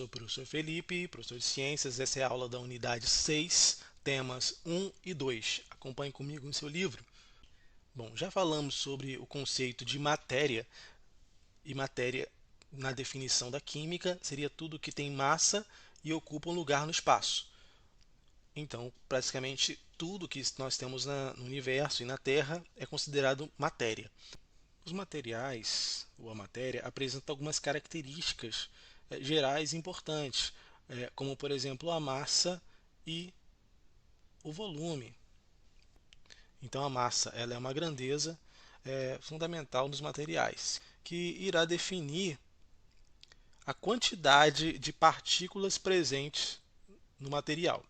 sou o professor Felipe, professor de Ciências. Essa é a aula da unidade 6, temas 1 e 2. Acompanhe comigo em seu livro. Bom, já falamos sobre o conceito de matéria, e matéria, na definição da química, seria tudo que tem massa e ocupa um lugar no espaço. Então, praticamente tudo que nós temos no universo e na Terra é considerado matéria. Os materiais, ou a matéria, apresentam algumas características gerais importantes, como por exemplo a massa e o volume. Então a massa ela é uma grandeza fundamental nos materiais, que irá definir a quantidade de partículas presentes no material.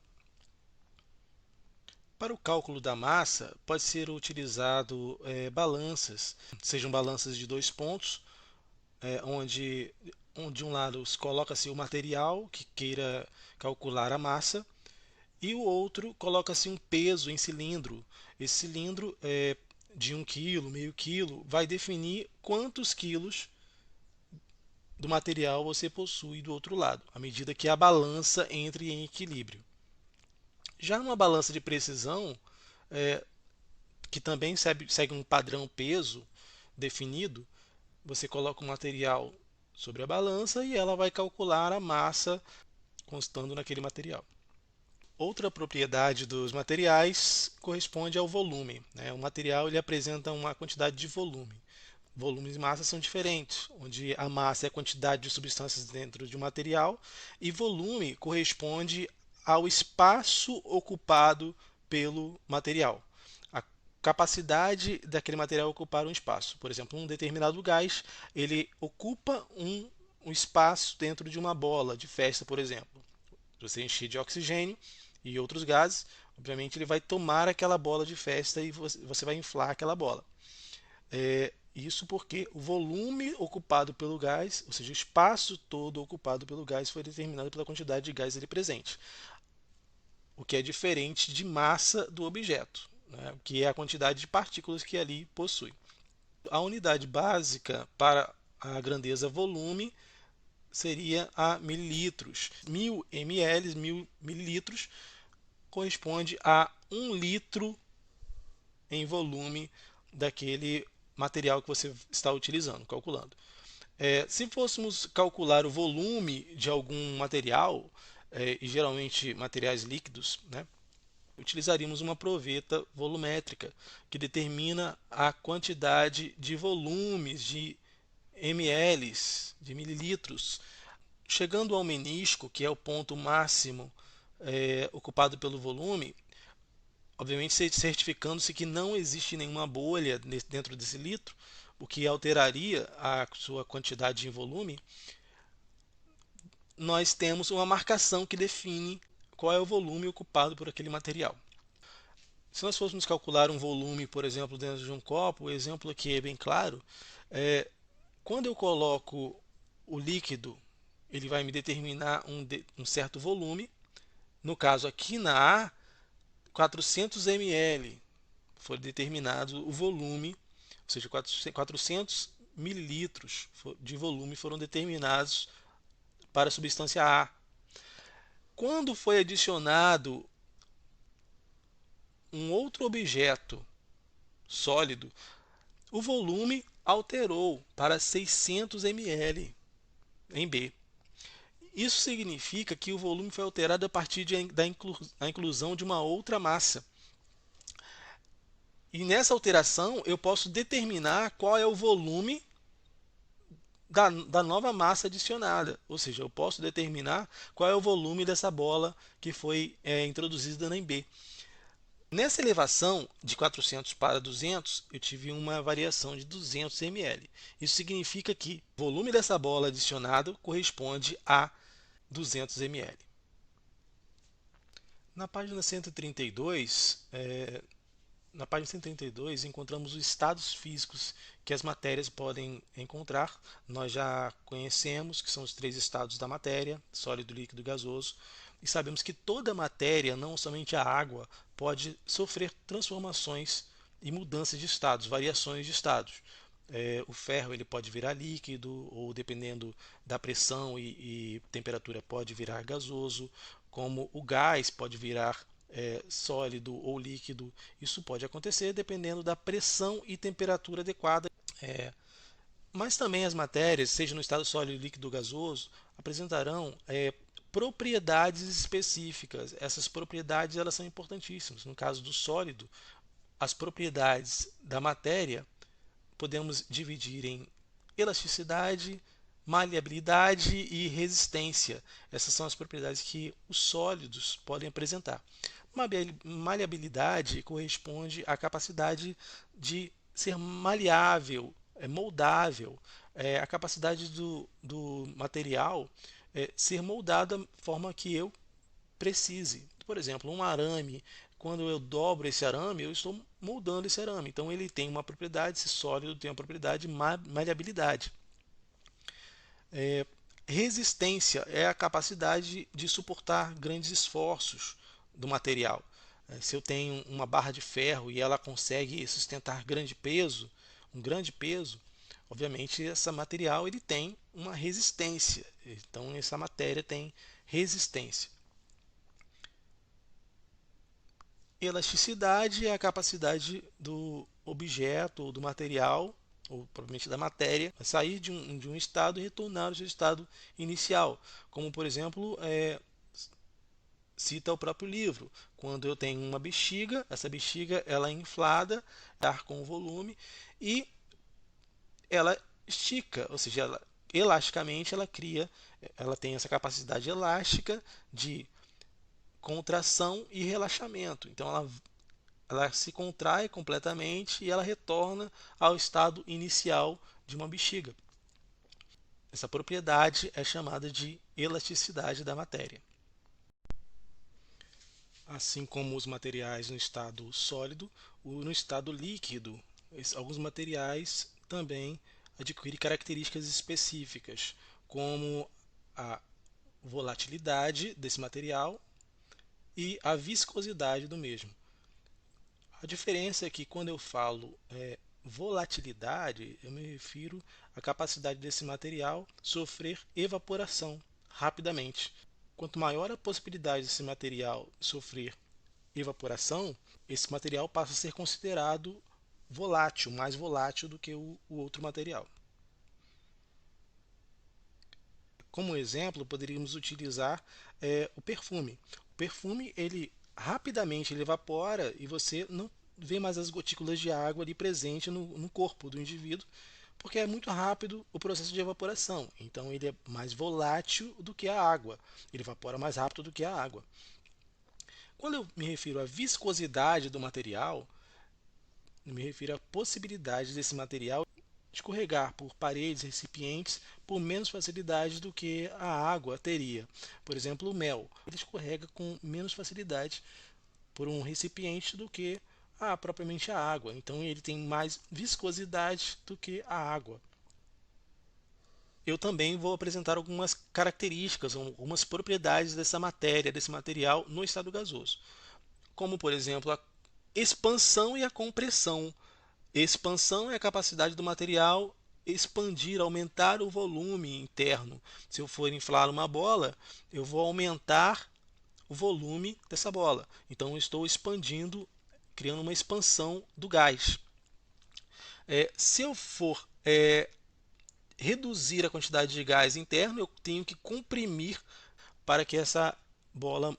Para o cálculo da massa, pode ser utilizado balanças, sejam balanças de dois pontos, onde de um lado coloca-se o material que queira calcular a massa e o outro coloca-se um peso em cilindro. Esse cilindro de 1 quilo, meio quilo, vai definir quantos quilos do material você possui do outro lado, à medida que a balança entre em equilíbrio. Já numa balança de precisão, que também segue um padrão peso definido, você coloca o material sobre a balança e ela vai calcular a massa constando naquele material. Outra propriedade dos materiais corresponde ao volume, né? O material ele apresenta uma quantidade de volume. Volumes e massa são diferentes, onde a massa é a quantidade de substâncias dentro de um material e volume corresponde ao espaço ocupado pelo material. A capacidade daquele material ocupar um espaço. Por exemplo, um determinado gás, ele ocupa um espaço dentro de uma bola de festa, por exemplo. Se você encher de oxigênio e outros gases, obviamente ele vai tomar aquela bola de festa e você vai inflar aquela bola. Isso porque o volume ocupado pelo gás, ou seja, o espaço todo ocupado pelo gás foi determinado pela quantidade de gás ali presente, o que é diferente de massa do objeto, né, que é a quantidade de partículas que ali possui. A unidade básica para a grandeza volume seria a mililitros. 1000 ml, 1000 mililitros, corresponde a 1 litro em volume daquele material que você está utilizando, calculando. Se fôssemos calcular o volume de algum material, e geralmente materiais líquidos, né, utilizaríamos uma proveta volumétrica, que determina a quantidade de volumes de ml, de mililitros. Chegando ao menisco, que é o ponto máximo ocupado pelo volume, obviamente certificando-se que não existe nenhuma bolha dentro desse litro, o que alteraria a sua quantidade em volume, nós temos uma marcação que define qual é o volume ocupado por aquele material. Se nós fôssemos calcular um volume, por exemplo, dentro de um copo, o exemplo aqui é bem claro. Quando eu coloco o líquido, ele vai me determinar um certo volume. No caso aqui na A, 400 ml foi determinado o volume, ou seja, 400 mililitros de volume foram determinados para a substância A. Quando foi adicionado um outro objeto sólido, o volume alterou para 600 ml em B. Isso significa que o volume foi alterado a partir da inclusão de uma outra massa. E nessa alteração eu posso determinar qual é o volume da nova massa adicionada. Ou seja, eu posso determinar qual é o volume dessa bola que foi introduzida em B. Nessa elevação de 400 para 200, eu tive uma variação de 200 ml. Isso significa que o volume dessa bola adicionado corresponde a 200 ml. Na página 132, encontramos os estados físicos que as matérias podem encontrar. Nós já conhecemos que são os 3 estados da matéria: sólido, líquido e gasoso. E sabemos que toda matéria, não somente a água, pode sofrer transformações e mudanças de estados, variações de estados. O ferro ele pode virar líquido, ou dependendo da pressão e temperatura pode virar gasoso, como o gás pode virar sólido ou líquido. Isso pode acontecer dependendo da pressão e temperatura adequada. É, mas também as matérias, seja no estado sólido, líquido ou gasoso, apresentarão propriedades específicas. Essas propriedades elas são importantíssimas. No caso do sólido, as propriedades da matéria podemos dividir em elasticidade, maleabilidade e resistência. Essas são as propriedades que os sólidos podem apresentar. Maleabilidade corresponde à capacidade de ser maleável, moldável, a capacidade do material ser moldado da forma que eu precise. Por exemplo, um arame, quando eu dobro esse arame, eu estou moldando esse arame. Então ele tem uma propriedade, esse sólido tem uma propriedade de maleabilidade. Resistência é a capacidade de suportar grandes esforços do material. Se eu tenho uma barra de ferro e ela consegue sustentar um grande peso, obviamente esse material ele tem uma resistência. Então essa matéria tem resistência. Elasticidade é a capacidade do objeto ou do material, ou provavelmente da matéria, sair de um estado e retornar ao seu estado inicial. Como, por exemplo, cita o próprio livro. Quando eu tenho uma bexiga, essa bexiga ela é inflada, ar com volume, e ela estica, ou seja, elasticamente ela tem essa capacidade elástica de contração e relaxamento. Então ela se contrai completamente e ela retorna ao estado inicial de uma bexiga. Essa propriedade é chamada de elasticidade da matéria. Assim como os materiais no estado sólido, no estado líquido, alguns materiais também adquirem características específicas, como a volatilidade desse material e a viscosidade do mesmo. A diferença é que quando eu falo volatilidade, eu me refiro à capacidade desse material sofrer evaporação rapidamente. Quanto maior a possibilidade desse material sofrer evaporação, esse material passa a ser considerado volátil, mais volátil do que o outro material. Como exemplo, poderíamos utilizar o perfume. O perfume, ele rapidamente ele evapora e você não vê mais as gotículas de água ali presente no corpo do indivíduo, porque é muito rápido o processo de evaporação. Então ele é mais volátil do que a água. Ele evapora mais rápido do que a água. Quando eu me refiro à viscosidade do material, eu me refiro à possibilidade desse material escorregar por paredes, recipientes, por menos facilidade do que a água teria. Por exemplo, o mel. Ele escorrega com menos facilidade por um recipiente do que propriamente a água. Então ele tem mais viscosidade do que a água. Eu também vou apresentar algumas características, algumas propriedades dessa matéria, desse material no estado gasoso. Como, por exemplo, a expansão e a compressão. Expansão é a capacidade do material expandir, aumentar o volume interno. Se eu for inflar uma bola, eu vou aumentar o volume dessa bola. Então eu estou expandindo, criando uma expansão do gás. Se eu for reduzir a quantidade de gás interno, eu tenho que comprimir para que essa bola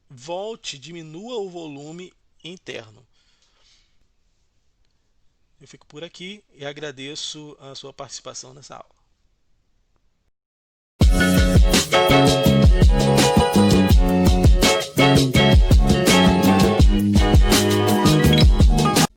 volte, diminua o volume interno. Eu fico por aqui e agradeço a sua participação nessa aula.